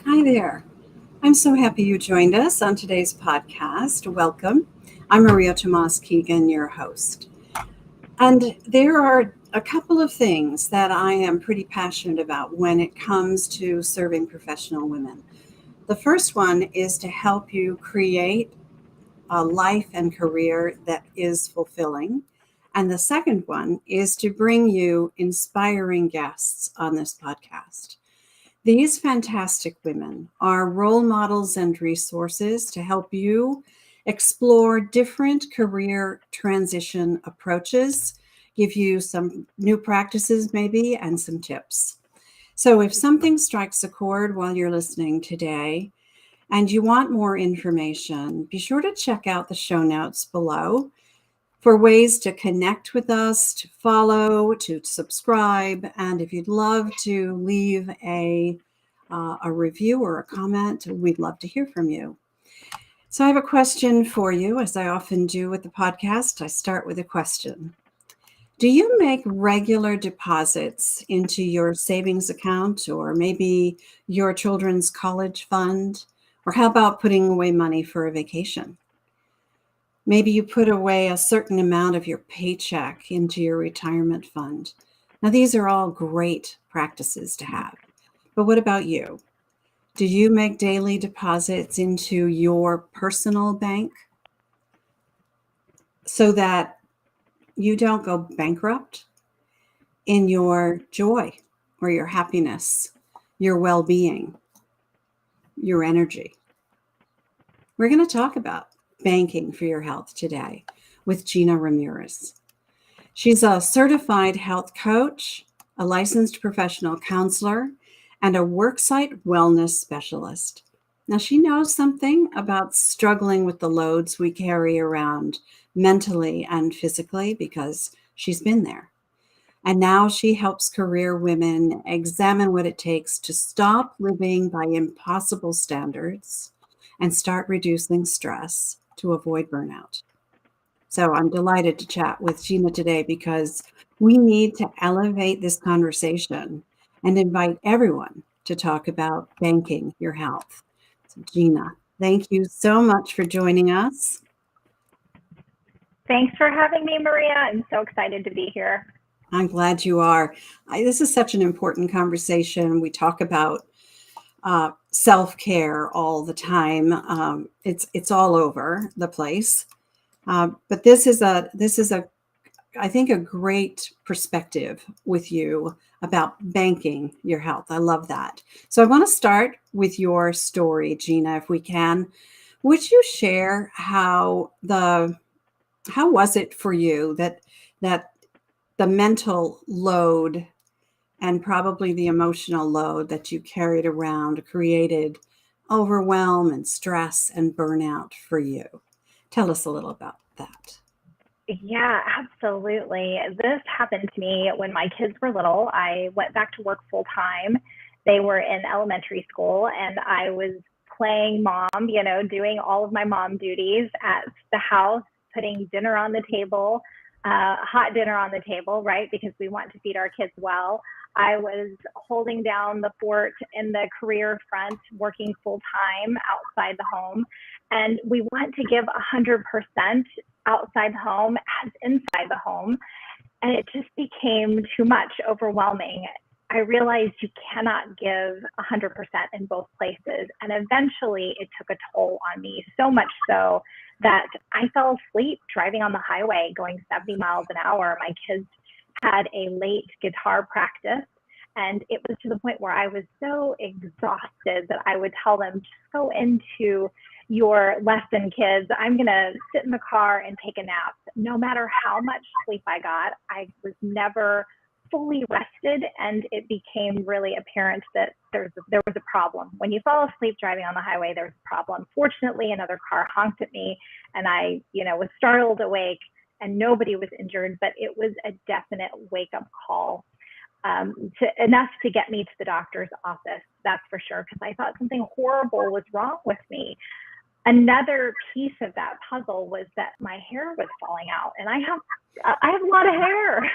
Hi there. I'm so happy you joined us on today's podcast. Welcome. I'm Maria Tomás-Keegan, your host. And there are a couple of things that I am pretty passionate about when it comes to serving professional women. The first one is to help you create a life and career that is fulfilling. And the second one is to bring you inspiring guests on this podcast. These fantastic women are role models and resources to help you explore different career transition approaches, give you some new practices, maybe, and some tips. So, if something strikes a chord while you're listening today and you want more information, be sure to check out the show notes below for ways to connect with us, to follow, to subscribe, and if you'd love to leave a review or a comment, we'd love to hear from you. So I have a question for you, as I often do with the podcast. I start with a question. Do you make regular deposits into your savings account or maybe your children's college fund? Or how about putting away money for a vacation? Maybe you put away a certain amount of your paycheck into your retirement fund. Now, these are all great practices to have. But what about you? Do you make daily deposits into your personal bank so that you don't go bankrupt in your joy or your happiness, your well being, your energy? We're going to talk about banking for your health today with Gina Ramirez. She's a certified health coach, a licensed professional counselor, and a worksite wellness specialist. Now, she knows something about struggling with the loads we carry around mentally and physically because she's been there. And now she helps career women examine what it takes to stop living by impossible standards and start reducing stress to avoid burnout. So I'm delighted to chat with Gina today because we need to elevate this conversation and invite everyone to talk about banking your health. So, Gina, thank you so much for joining us. Thanks for having me, Maria. I'm so excited to be here. I'm glad you are. This is such an important conversation. We talk about self care all the time. It's all over the place. But this is a I think a great perspective with you about banking your health. I love that. So I want to start with your story, Gina, if we can. Would you share how was it for you that the mental load and probably the emotional load that you carried around created overwhelm and stress and burnout for you? Tell us a little about that. Yeah, absolutely. This happened to me when my kids were little. I went back to work full time. They were in elementary school, and I was playing mom, doing all of my mom duties at the house, putting dinner on the table, hot dinner on the table, right? Because we want to feed our kids well. I was holding down the fort in the career front, working full time outside the home. And we want to give 100% outside the home as inside the home. And it just became too much, overwhelming. I realized you cannot give 100% in both places. And eventually it took a toll on me, so much so that I fell asleep driving on the highway going 70 miles an hour. My kids had a late guitar practice. And it was to the point where I was so exhausted that I would tell them, just go into your lesson, kids. I'm going to sit in the car and take a nap. No matter how much sleep I got, I was never fully rested. And it became really apparent that there was a problem. When you fall asleep driving on the highway, there's a problem. Fortunately, another car honked at me and I, was startled awake and nobody was injured, but it was a definite wake-up call. Enough to get me to the doctor's office, that's for sure, because I thought something horrible was wrong with me. Another piece of that puzzle was that my hair was falling out, and I have a lot of hair.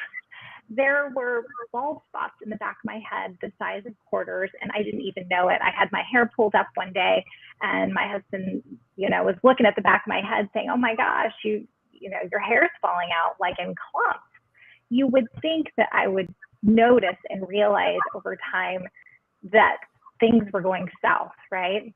there were bald spots in the back of my head the size of quarters, and I didn't even know it. I had my hair pulled up one day, and my husband, was looking at the back of my head saying, "Oh my gosh, your hair's falling out like in clumps." You would think that I would notice and realize over time that things were going south, right?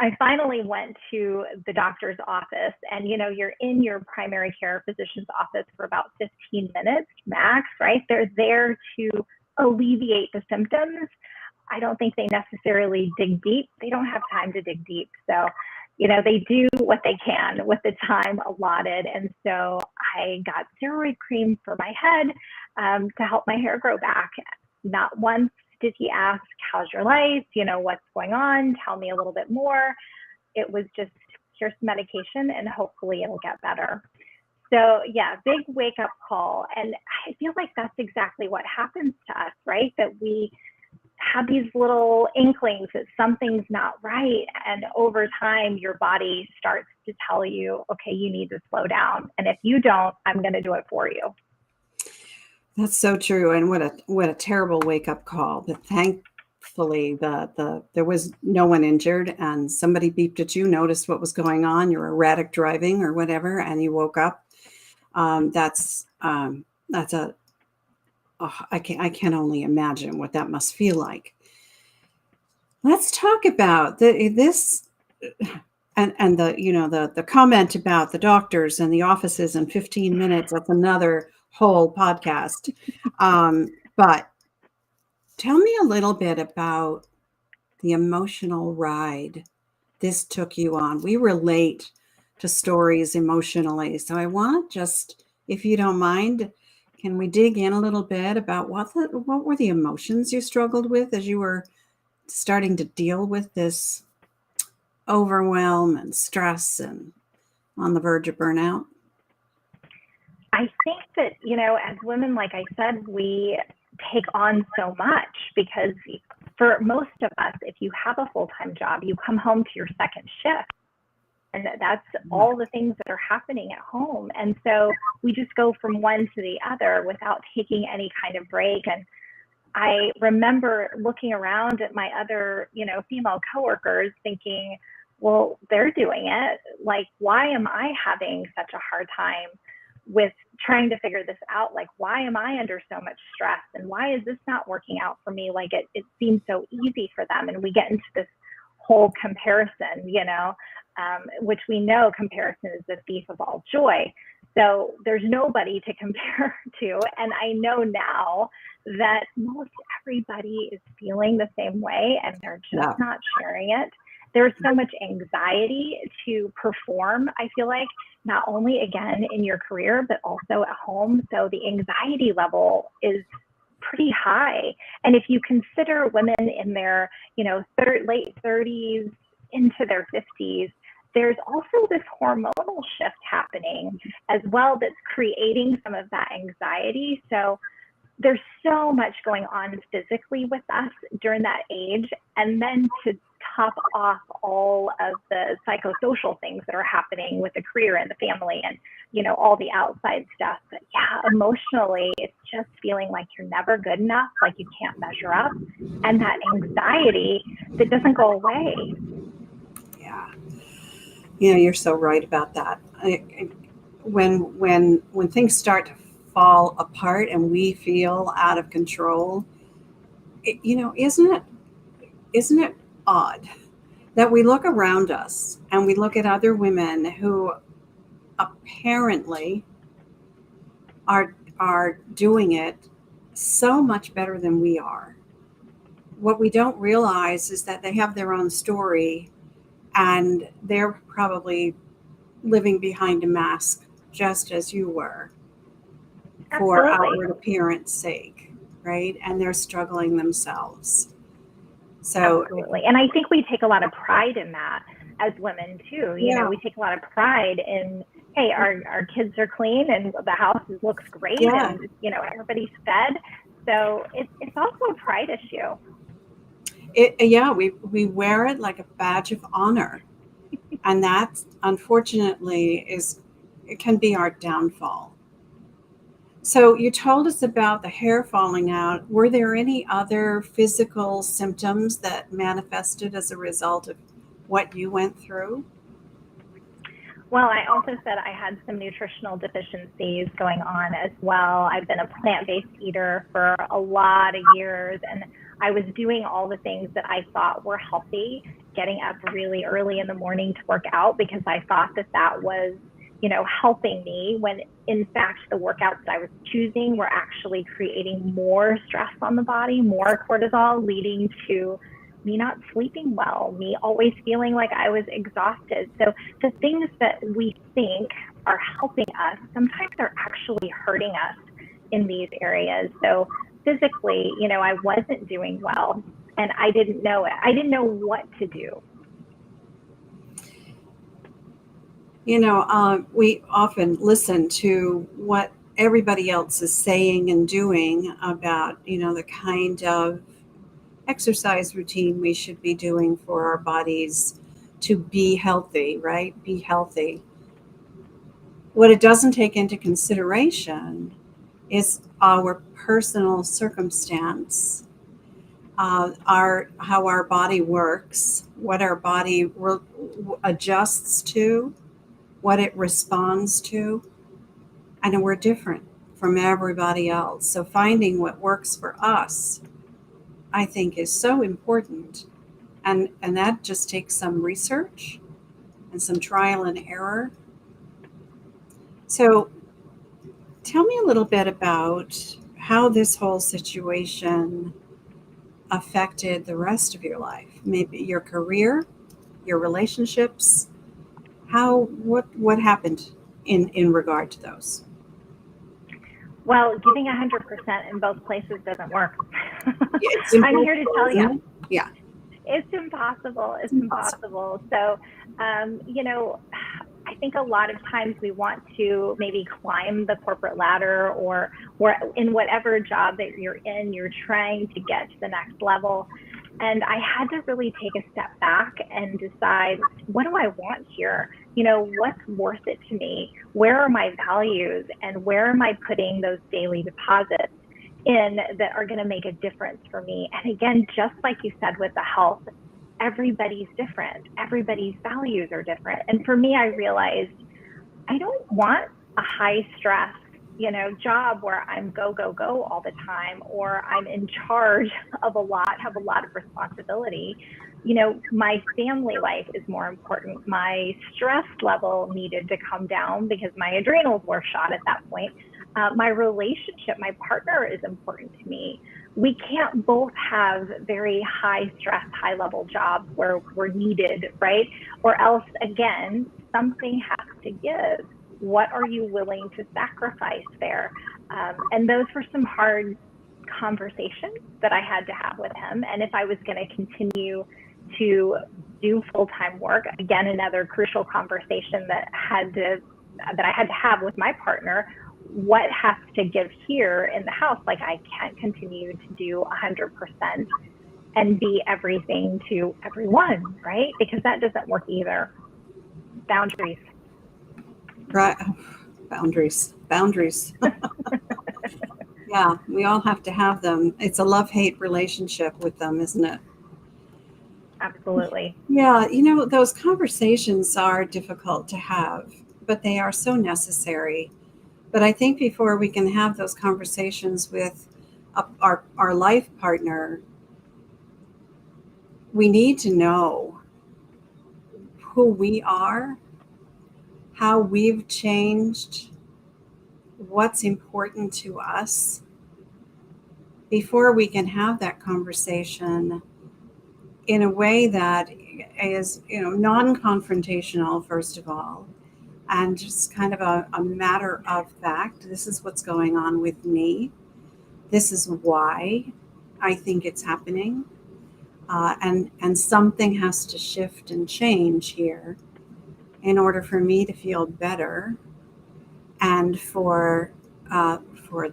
I finally went to the doctor's office, and you're in your primary care physician's office for about 15 minutes max, right? They're there to alleviate the symptoms. I don't think they necessarily dig deep. They don't have time to dig deep. So, they do what they can with the time allotted. And so I got steroid cream for my head to help my hair grow back. Not once did he ask, "How's your life? What's going on? Tell me a little bit more." It was just, "Here's some medication and hopefully it'll get better." So yeah, big wake up call. And I feel like that's exactly what happens to us, right? That we have these little inklings that something's not right. And over time, your body starts to tell you, okay, you need to slow down. And if you don't, I'm going to do it for you. That's so true. And what a terrible wake up call. But thankfully there was no one injured, and somebody beeped at you, noticed what was going on, your erratic driving or whatever, and you woke up. I can only imagine what that must feel like. Let's talk about this and the comment about the doctors and the offices in 15 minutes. That's another whole podcast. But tell me a little bit about the emotional ride this took you on. We relate to stories emotionally. So I want just, if you don't mind, can we dig in a little bit about what were the emotions you struggled with as you were starting to deal with this overwhelm and stress and on the verge of burnout? I think that, as women, like I said, we take on so much because for most of us, if you have a full-time job, you come home to your second shift. And that's all the things that are happening at home. And so we just go from one to the other without taking any kind of break. And I remember looking around at my other, female coworkers thinking, well, they're doing it. Like, why am I having such a hard time with trying to figure this out? Like, why am I under so much stress? And why is this not working out for me? Like, it seems so easy for them. And we get into this whole comparison, which we know comparison is the thief of all joy. So there's nobody to compare to. And I know now that most everybody is feeling the same way, and they're just not sharing it. There's so much anxiety to perform, I feel like, not only again in your career, but also at home. So the anxiety level is pretty high. And if you consider women in their, late 30s into their 50s, there's also this hormonal shift happening as well that's creating some of that anxiety. So there's so much going on physically with us during that age. And then to top off all of the psychosocial things that are happening with the career and the family and, all the outside stuff. But yeah, emotionally, it's just feeling like you're never good enough, like you can't measure up. And that anxiety that doesn't go away. Yeah. You're so right about that. When things start to fall apart and we feel out of control, isn't it odd that we look around us and we look at other women who apparently are doing it so much better than we are. What we don't realize is that they have their own story, and they're probably living behind a mask just as you were. Absolutely. For outward appearance sake, right? And they're struggling themselves. So absolutely. And I think we take a lot of pride in that as women too. We take a lot of pride in, hey, our kids are clean and the house looks great and everybody's fed. So it's also a pride issue. We wear it like a badge of honor. And that, unfortunately, it can be our downfall. So you told us about the hair falling out. Were there any other physical symptoms that manifested as a result of what you went through? Well, I also said I had some nutritional deficiencies going on as well. I've been a plant-based eater for a lot of years, and I was doing all the things that I thought were healthy, getting up really early in the morning to work out because I thought that that was, helping me, when in fact the workouts that I was choosing were actually creating more stress on the body, more cortisol, leading to me not sleeping well, me always feeling like I was exhausted. So the things that we think are helping us sometimes are actually hurting us in these areas. So physically, I wasn't doing well and I didn't know it. I didn't know what to do. We often listen to what everybody else is saying and doing about, the kind of exercise routine we should be doing for our bodies to be healthy, right? Be healthy. What it doesn't take into consideration is our personal circumstance, how our body works, what our body adjusts to, what it responds to, and we're different from everybody else. So finding what works for us, I think, is so important. And that just takes some research and some trial and error. So tell me a little bit about how this whole situation affected the rest of your life, maybe your career, your relationships. What happened in regard to those? Well, giving 100% in both places doesn't work. It's I'm here to tell you. Yeah. It's impossible. It's Impossible. impossible. So, I think a lot of times we want to maybe climb the corporate ladder, or in whatever job that you're in, you're trying to get to the next level. And I had to really take a step back and decide, what do I want here? What's worth it to me? Where are my values, and where am I putting those daily deposits in that are going to make a difference for me? And again, just like you said with the health, everybody's different. Everybody's values are different. And for me, I realized I don't want a high stress, job where I'm go, go, go all the time, or I'm in charge of have a lot of responsibility. My family life is more important. My stress level needed to come down because my adrenals were shot at that point. My relationship, my partner is important to me. We can't both have very high stress, high level jobs where we're needed, right? Or else, again, something has to give. What are you willing to sacrifice there? And those were some hard conversations that I had to have with him. And if I was going to continue to do full-time work, again, another crucial conversation that I had to have with my partner: what has to give here in the house? Like, I can't continue to do 100% and be everything to everyone, right? Because that doesn't work either. Boundaries. Right. Boundaries. Yeah, we all have to have them. It's a love-hate relationship with them, isn't it? Absolutely. Yeah, those conversations are difficult to have, but they are so necessary. But I think before we can have those conversations with our life partner, we need to know who we are, how we've changed, what's important to us, before we can have that conversation in a way that is, non-confrontational, first of all, and just kind of a matter of fact. This is what's going on with me. This is why I think it's happening. And something has to shift and change here in order for me to feel better, and for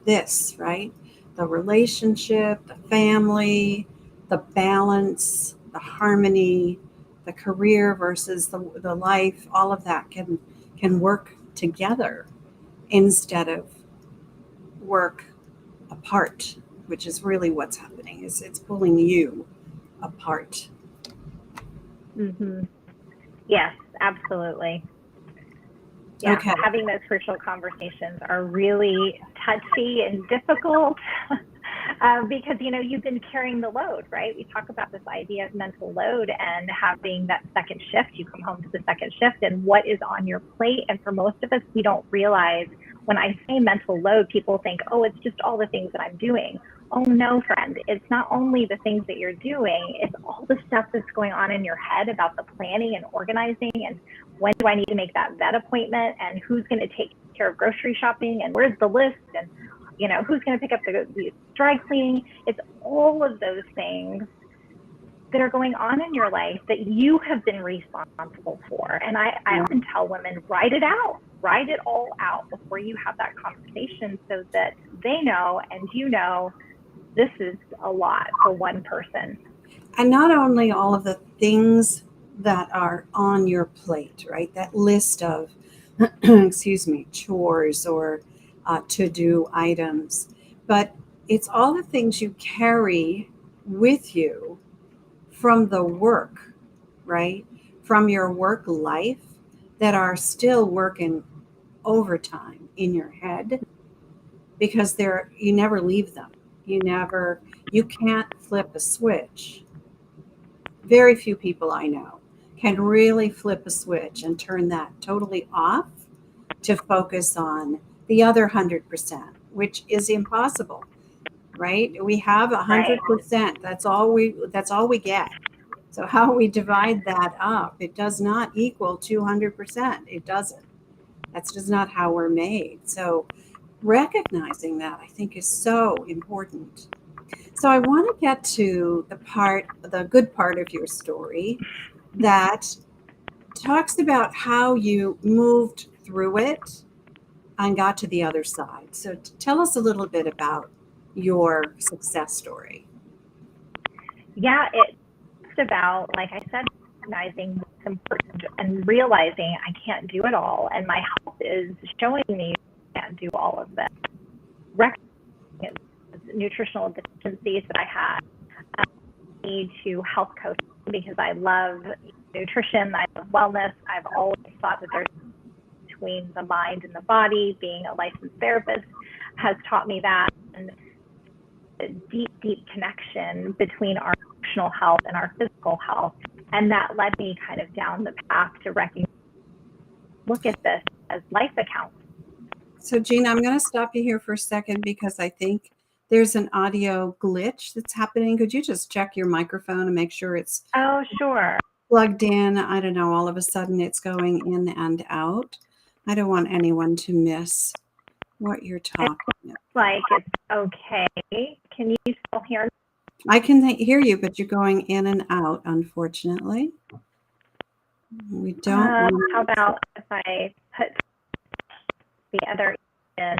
this, right? The relationship, the family, the balance, the harmony, the career versus the life, all of that can work together instead of work apart, which is really what's happening. It's pulling you apart. Mm-hmm. Yes, absolutely. Yeah, Okay. having those crucial conversations are really touchy and difficult because, you've been carrying the load, right? We talk about this idea of mental load and having that second shift. You come home to the second shift and what is on your plate. And for most of us, we don't realize when I say mental load, people think, oh, it's just all the things that I'm doing. Oh, no, friend. It's not only the things that you're doing, it's all the stuff that's going on in your head about the planning and organizing and when do I need to make that vet appointment and who's going to take care of grocery shopping and where's the list and who's going to pick up the dry cleaning. It's all of those things that are going on in your life that you have been responsible for. And I often tell women, write it out, write it all out before you have that conversation so that they know and this is a lot for one person. And not only all of the things that are on your plate, right? That list of, excuse me, chores or to-do items, but it's all the things you carry with you from the work, right? From your work life that are still working overtime in your head because you never leave them. You can't flip a switch. Very few people I know can really flip a switch and turn that totally off to focus on the other 100%, which is impossible, right? We have 100%. That's all we get. So how we divide that up, it does not equal 200%. It doesn't. That's just not how we're made. So recognizing that, I think, is so important. So I want to get to the good part of your story that talks about how you moved through it and got to the other side. So tell us a little bit about your success story. Yeah, it's about, like I said, recognizing what's important and realizing I can't do it all. And my health is showing me I can't do all of this. Recognizing nutritional deficiencies that I had. Need to health coach because I love nutrition, I love wellness. I've always thought that there's between the mind and the body. Being a licensed therapist has taught me that, and a deep connection between our emotional health and our physical health. And that led me kind of down the path to recognize, look at this as life accounts. So Gina, I'm going to stop you here for a second because I think there's an audio glitch that's happening. Could you just check your microphone and make sure it's sure, plugged in? I don't know, all of a sudden it's going in and out. I don't want anyone to miss what you're talking about. Like it's okay. Can you still hear me? I can hear you, but you're going in and out, unfortunately. We don't. How about if I put the other in?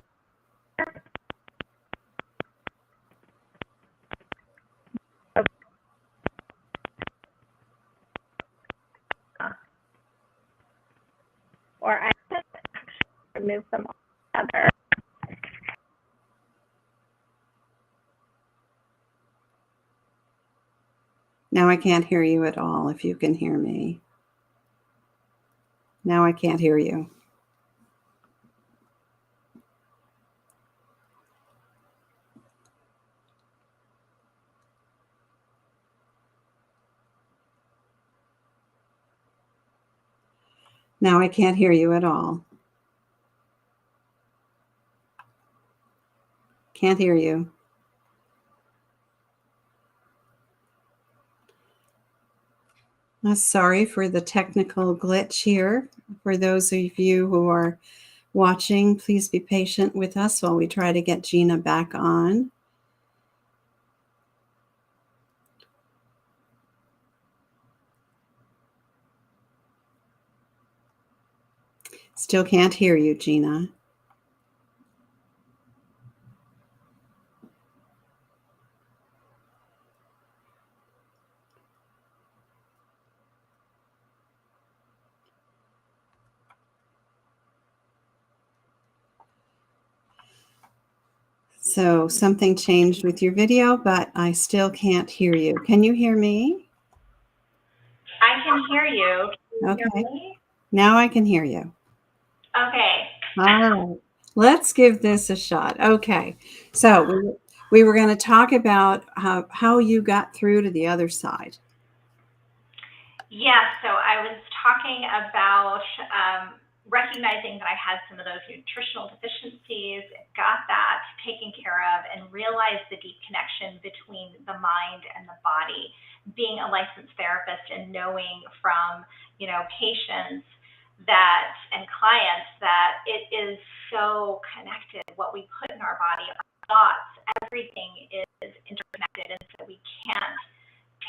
Or I could actually remove them all together. Now I can't hear you at all, if you can hear me. Now I can't hear you. Now I can't hear you at all. Can't hear you. Sorry for the technical glitch here. For those of you who are watching, please be patient with us while we try to get Gina back on. Still can't hear you, Gina. So something changed with your video, but I still can't hear you. Can you hear me? I can hear you. Can you Okay. hear me? Now I can hear you. Okay. All right. Let's give this a shot. Okay. So we were going to talk about how you got through to the other side. Yeah, so I was talking about recognizing that I had some of those nutritional deficiencies, got that taken care of, and realized the deep connection between the mind and the body. Being a licensed therapist and knowing from, patients that and clients that it is so connected. What we put in our body, our thoughts, everything is interconnected, and so we can't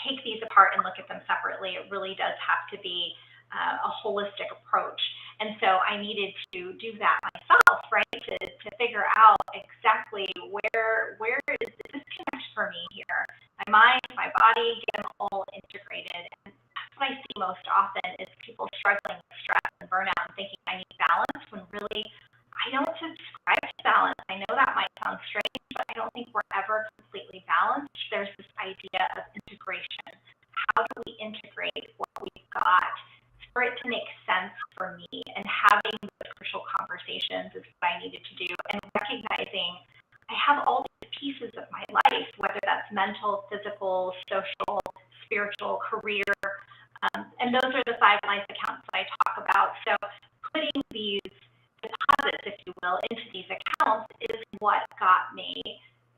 take these apart and look at them separately. It really does have to be a holistic approach. And so I needed to do that myself, right? To figure out exactly where is the disconnect for me here. My mind, my body, get them all integrated. And that's what I see most often is people struggling with stress and burnout and thinking I need balance when really I don't subscribe to balance. I know that might sound strange, but I don't think we're ever completely balanced. There's this idea of integration. How do we integrate what we've got for it to make sense for me? And having those crucial conversations is what I needed to do. And recognizing I have all these pieces of my life, whether that's mental, physical, social, spiritual, career. And those are the 5 life accounts that I talk about. So putting these deposits, if you will, into these accounts is what got me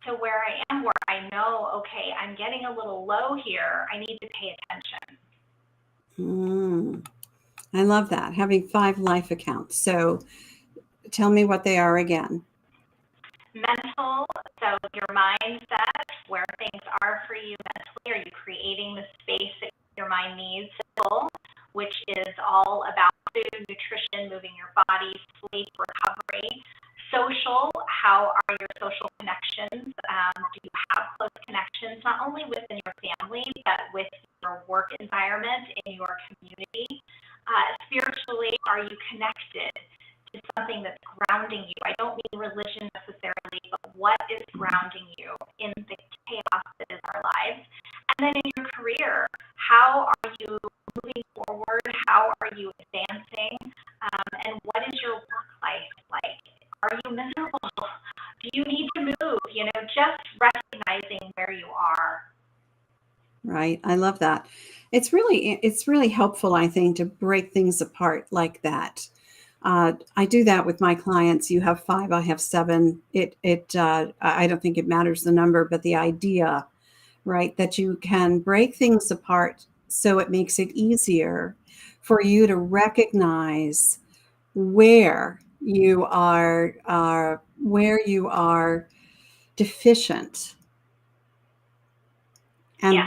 to where I am, where I know, okay, I'm getting a little low here. I need to pay attention. I love that, having 5 life accounts. So tell me what they are again. Mental, so your mindset, where things are for you mentally. Are you creating the space that your mind needs? Physical, which is all about food, nutrition, moving your body, sleep, recovery. Social, how are your social connections? Do you have close connections, not only within your family, but with your work environment, in your community? Spiritually, are you connected to something that's grounding you? I don't mean religion necessarily, but what is grounding you in the chaos that is our lives? And then in your career, how are you moving forward? How are you advancing? And what is your work life like? Are you miserable? Do you need to move? Just recognizing where you are. Right. I love that. It's really helpful, I think, to break things apart like that. I do that with my clients. You have 5, I have 7. I don't think it matters the number, but the idea, right, that you can break things apart so it makes it easier for you to recognize where you are deficient, and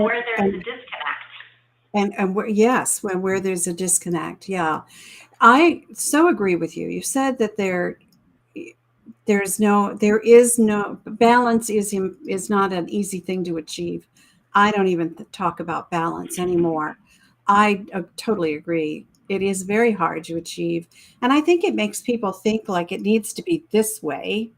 where there's a disconnect. And where there's a disconnect. Yeah. I so agree with you. You said that there is no balance is not an easy thing to achieve. I don't even talk about balance anymore. I totally agree. It is very hard to achieve. And I think it makes people think like it needs to be this way.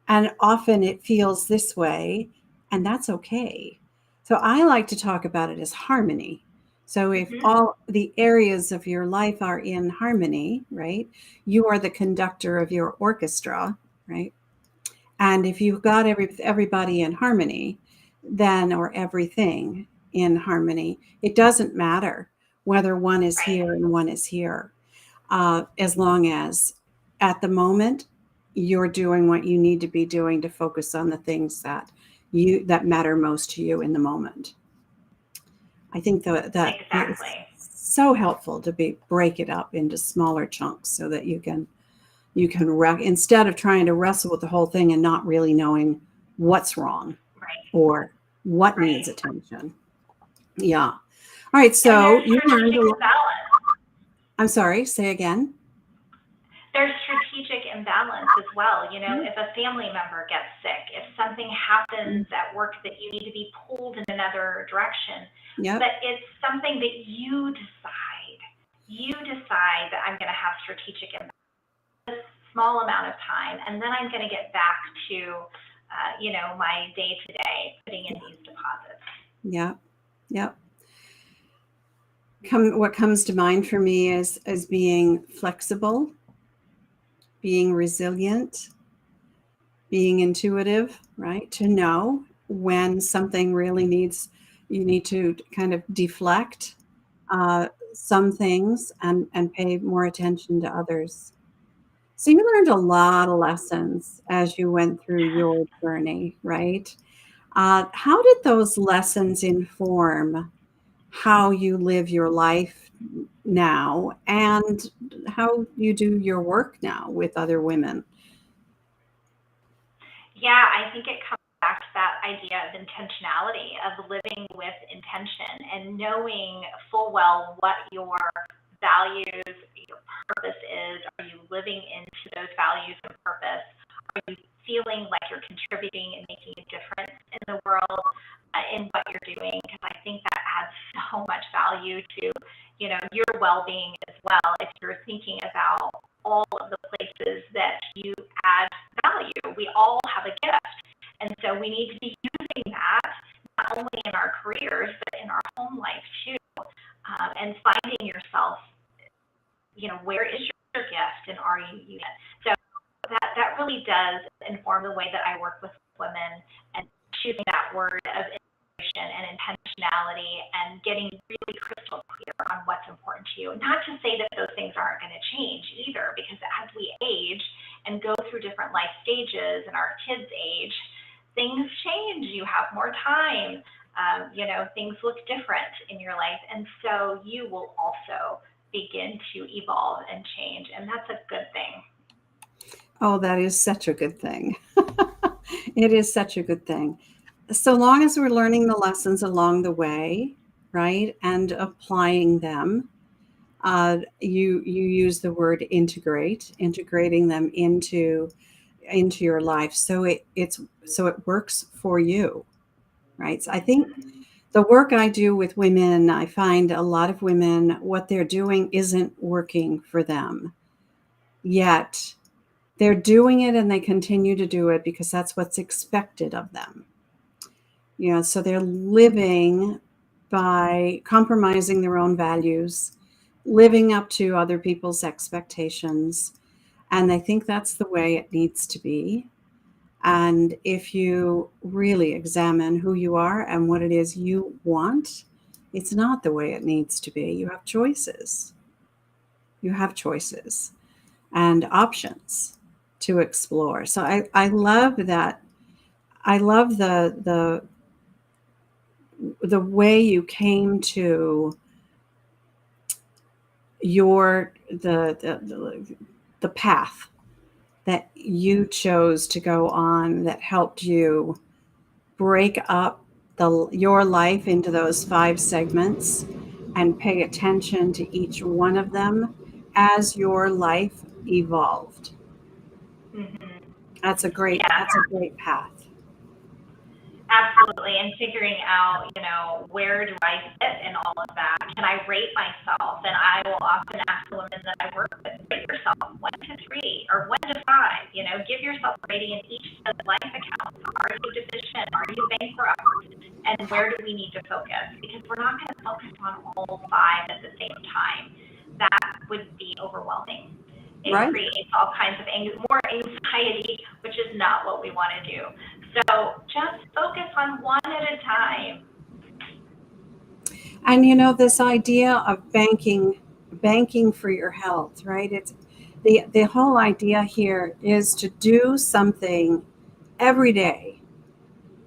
And often it feels this way, and that's okay. So I like to talk about it as harmony. So if all the areas of your life are in harmony, right, you are the conductor of your orchestra, right? And if you've got everybody in harmony, then, or everything in harmony, it doesn't matter whether one is here and one is here, as long as at the moment you're doing what you need to be doing to focus on the things that matter most to you in the moment. I think that Exactly. is so helpful to break it up into smaller chunks so that you can instead of trying to wrestle with the whole thing and not really knowing what's wrong or what needs attention. Yeah. All right. So you learned a lot. I'm sorry, say again. There's strategic imbalance as well. If a family member gets sick, if something happens at work that you need to be pulled in another direction, but it's something that you decide. You decide that I'm going to have strategic imbalance. small amount of time, and then I'm going to get back to, my day-to-day, putting in these deposits. Yeah. Yeah. What comes to mind for me is being flexible, being resilient, being intuitive, right? To know when something really you need to kind of deflect some things and pay more attention to others. So you learned a lot of lessons as you went through your journey, right? How did those lessons inform how you live your life now and how you do your work now with other women? Yeah, I think it comes back to that idea of intentionality, of living with intention and knowing full well what your values, your purpose is. Are you living into those values and purpose? Are you feeling like you're contributing and making a difference in the world, in what you're doing? Because I think that adds so much value to, your well-being as well. If you're thinking about all of the places that you add value, we all have a gift. And so we need to be using that not only in our careers, but in our home life too. And finding yourself, where is your gift and are you using it? So that really does inform the way that I work with women, and choosing that word of inspiration and intentionality and getting really crystal clear on what's important to you. Not to say that those things aren't going to change either, because as we age and go through different life stages and our kids age, things change. You have more time. Things look different in your life. And so you will also begin to evolve and change. And that's a good thing. Oh, that is such a good thing. It is such a good thing. So long as we're learning the lessons along the way, right, and applying them, you use the word integrating them into your life, so it works for you, right? So I think the work I do with women, I find a lot of women, what they're doing isn't working for them yet. They're doing it and they continue to do it because that's what's expected of them. So they're living by compromising their own values, living up to other people's expectations. And I think that's the way it needs to be. And if you really examine who you are and what it is you want, it's not the way it needs to be. You have choices. You have choices and options to explore. So I love that. I love the way you came to the path that you chose to go on that helped you break up your life into those 5 segments and pay attention to each one of them as your life evolved. Mm-hmm. That's a great path. Absolutely. And figuring out, where do I fit in all of that? Can I rate myself? And I will often ask the women that I work with, rate yourself 1 to 3 or 1 to 5. Give yourself a rating in each of the life accounts. Are you deficient? Are you bankrupt? And where do we need to focus? Because we're not going to focus on all 5 at the same time. That would be overwhelming. It creates all kinds of more anxiety, which is not what we want to do. So just focus on 1 at a time. And this idea of banking for your health, right? It's the whole idea here is to do something every day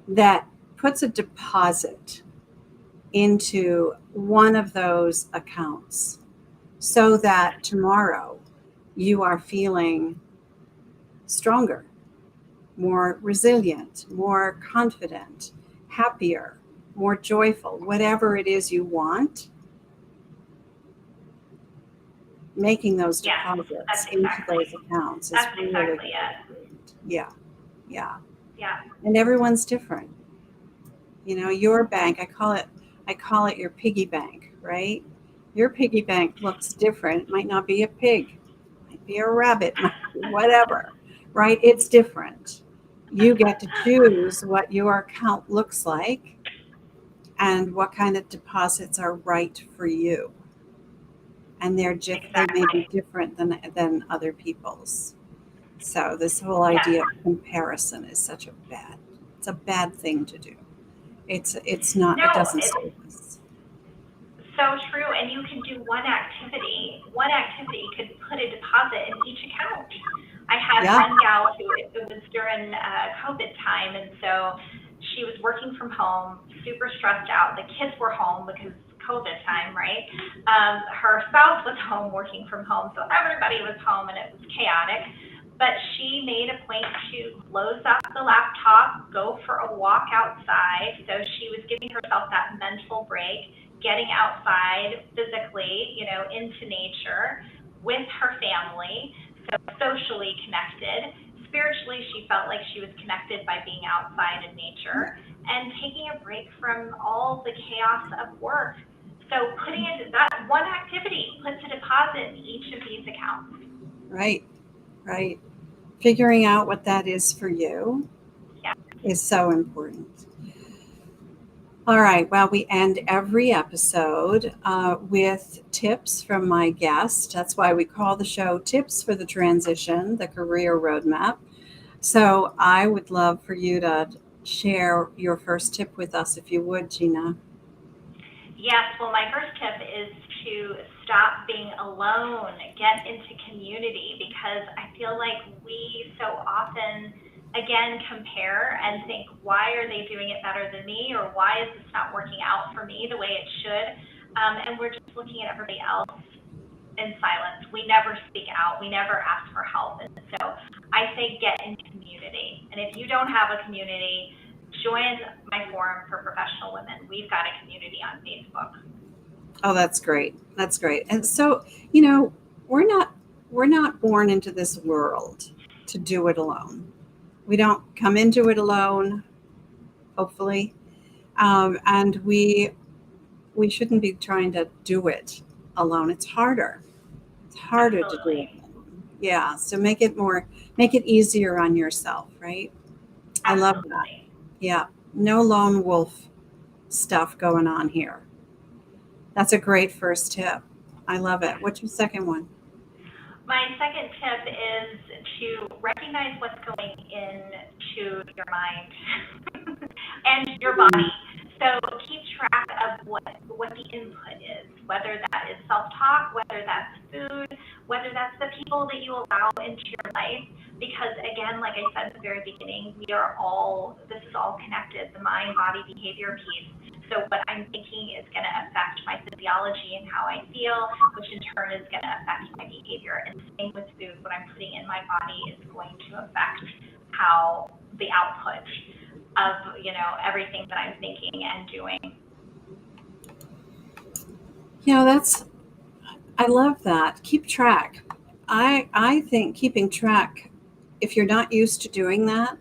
that puts a deposit into one of those accounts so that tomorrow you are feeling stronger, more resilient, more confident, happier, more joyful, whatever it is you want. Making those deposits into those accounts is really exactly it. Yeah. And everyone's different. Your bank, I call it your piggy bank, right? Your piggy bank looks different. It might not be a pig. It might be a rabbit, might be whatever, right? It's different. You get to choose what your account looks like and what kind of deposits are right for you. And they may be Exactly. different than other people's. So this whole idea Yes. of comparison is it's a bad thing to do. It's not, it No, doesn't it's serve us. so true. And you can do one activity. One activity could put a deposit in each account. I had Yeah. one gal who it was during COVID time, and so she was working from home, super stressed out. The kids were home because COVID time, right? Her spouse was home working from home, so everybody was home, and it was chaotic. But she made a point to close up the laptop, go for a walk outside. So she was giving herself that mental break, getting outside physically, into nature with her family, so socially connected. Spiritually, she felt like she was connected by being outside in nature and taking a break from all the chaos of work. So putting it that one activity puts a deposit in each of these accounts. Right. Right. Figuring out what that is for you Yeah. is so important. All right. Well, we end every episode with tips from my guest. That's why we call the show Tips for the Transition, the Career Roadmap. So I would love for you to share your first tip with us, if you would, Gina. Yes, well, my first tip is to stop being alone, get into community, because I feel like we so often, again, compare and think, why are they doing it better than me? Or why is this not working out for me the way it should? And we're just looking at everybody else in silence. We never speak out. We never ask for help. And so I say get in community. And if you don't have a community, join my forum for professional women. We've got a community on Facebook. Oh, that's great. That's great. And so, you know, we're not we're not born into this world to do it alone. We don't come into it alone, hopefully, and we shouldn't be trying to do it alone. It's harder. It's harder to do it Absolutely. alone. Yeah. So make it easier on yourself, right? I love that. Absolutely. Yeah. No lone wolf stuff going on here. That's a great first tip. I love it. What's your second one? My second tip is to recognize what's going into your mind and your body. So keep track of what the input is, whether that is self-talk, whether that's food, whether that's the people that you allow into your life. Because again, like I said at the very beginning, this is all connected, the mind, body, behavior piece. So what I'm thinking is going to affect my physiology and how I feel, which in turn is going to affect my behavior. And same with food, what I'm putting in my body is going to affect how the output of, everything that I'm thinking and doing. You know, I love that. Keep track. I think keeping track, if you're not used to doing that,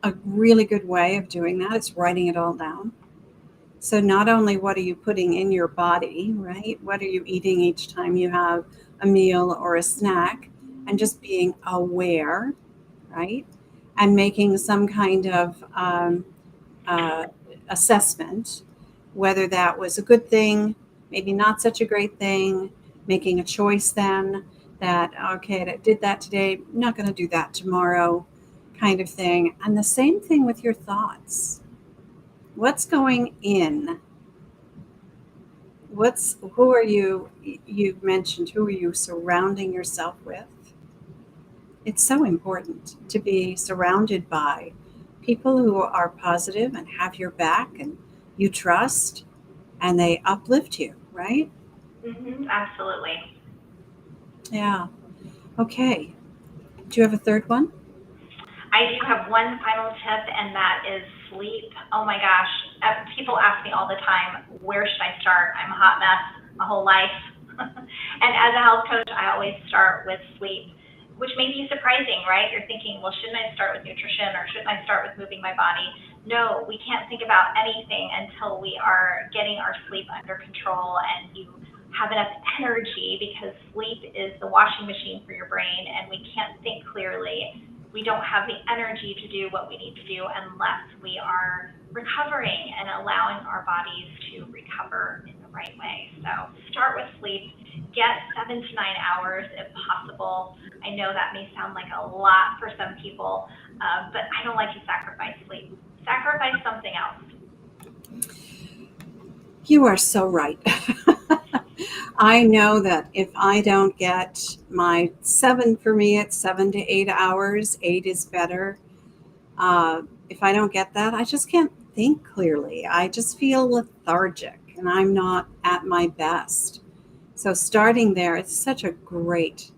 a really good way of doing that is writing it all down. So not only what are you putting in your body, right? What are you eating each time you have a meal or a snack, and just being aware, right? And making some kind of uh, assessment, whether that was a good thing, maybe not such a great thing, making a choice then that, okay, I did that today, I'm not going to do that tomorrow, kind of thing. And the same thing with your thoughts. What's going in? Who are you mentioned, who are you surrounding yourself with? It's so important to be surrounded by people who are positive and have your back and you trust and they uplift you, right? Absolutely. Yeah. Okay. Do you have a third one? I do have one final tip, and that is sleep. Oh my gosh. People ask me all the time, where should I start? I'm a hot mess my whole life. And as a health coach, I always start with sleep, which may be surprising, right? You're thinking, well, shouldn't I start with nutrition or shouldn't I start with moving my body? No, we can't think about anything until we are getting our sleep under control and you have enough energy, because sleep is the washing machine for your brain, and we can't think clearly. We don't have the energy to do what we need to do unless we are recovering and allowing our bodies to recover in the right way. So start with sleep. Get 7 to 9 hours if possible. I know that may sound like a lot for some people, but I don't like to sacrifice sleep. Sacrifice something else. You are so right. I know that if I don't get my for me, it's 7 to 8 hours. 8 is better. If I don't get that, I just can't think clearly. I just feel lethargic and I'm not at my best. So starting there, it's such great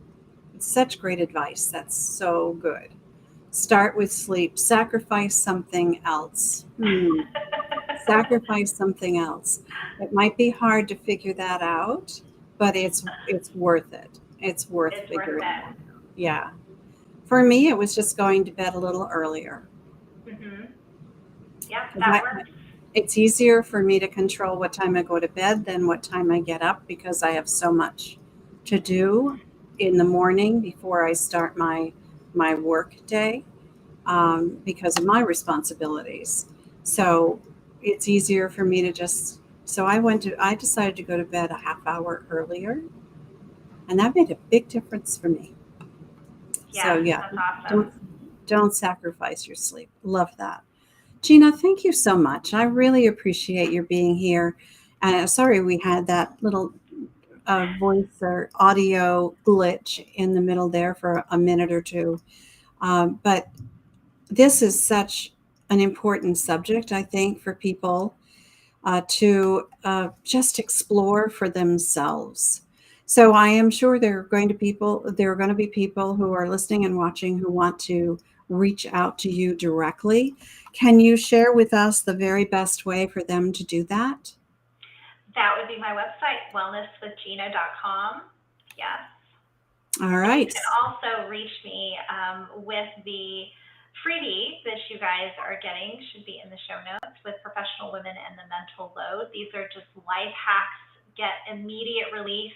advice. That's so good. Start with sleep. Sacrifice something else. Sacrifice something else. It might be hard to figure that out, but it's worth it. It's worth figuring out. Yeah. For me, it was just going to bed a little earlier. Mm-hmm. Yeah, that works. It's easier for me to control what time I go to bed than what time I get up, because I have so much to do in the morning before I start my work day, because of my responsibilities. So it's easier for me to just, so I decided to go to bed a half hour earlier, and that made a big difference for me. Yeah, so yeah, that's awesome. Don't sacrifice your sleep. Love that. Gina, thank you so much. I really appreciate your being here. Sorry we had that little voice or audio glitch in the middle there for a minute or two. But this is such an important subject, I think, for people to just explore for themselves. So I am sure there are going to be people who are listening and watching who want to reach out to you directly. Can you share with us the very best way for them to do that? That would be my website, wellnesswithgina.com. Yes. All right. You can also reach me with the freebie that you guys are getting, should be in the show notes, with Professional Women and the Mental Load. These are just life hacks, get immediate relief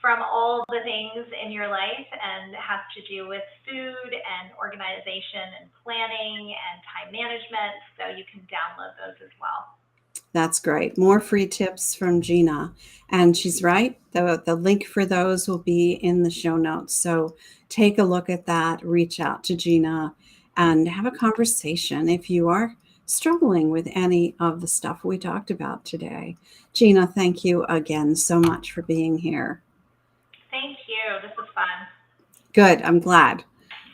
from all the things in your life, and has to do with food and organization and planning and time management. So you can download those as well. That's great. More free tips from Gina. And she's right. The link for those will be in the show notes. So take a look at that, reach out to Gina, and have a conversation if you are struggling with any of the stuff we talked about today. Gina, thank you again so much for being here. Thank you. This was fun. Good. I'm glad.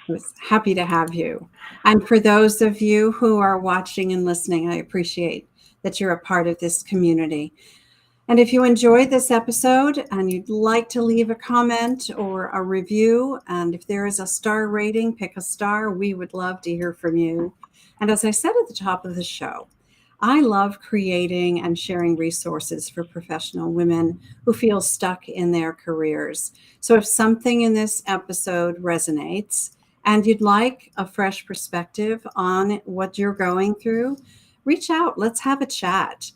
I was happy to have you. And for those of you who are watching and listening, I appreciate that you're a part of this community. And if you enjoyed this episode and you'd like to leave a comment or a review, and if there is a star rating, pick a star. We would love to hear from you. And as I said at the top of the show, I love creating and sharing resources for professional women who feel stuck in their careers. So if something in this episode resonates and you'd like a fresh perspective on what you're going through, reach out. Let's have a chat.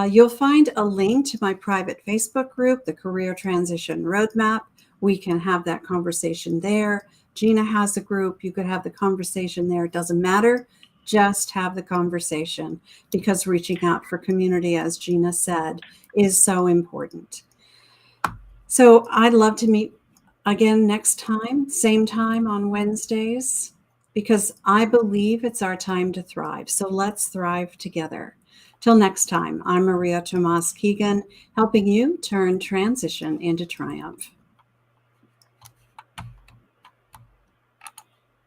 You'll find a link to my private Facebook group, the Career Transition Roadmap. We can have that conversation there. Gina has a group. You could have the conversation there. It doesn't matter. Just have the conversation, because reaching out for community, as Gina said, is so important. So I'd love to meet again next time, same time on Wednesdays, because I believe it's our time to thrive. So let's thrive together. Till next time, I'm Maria Tomás-Keegan, helping you turn transition into triumph.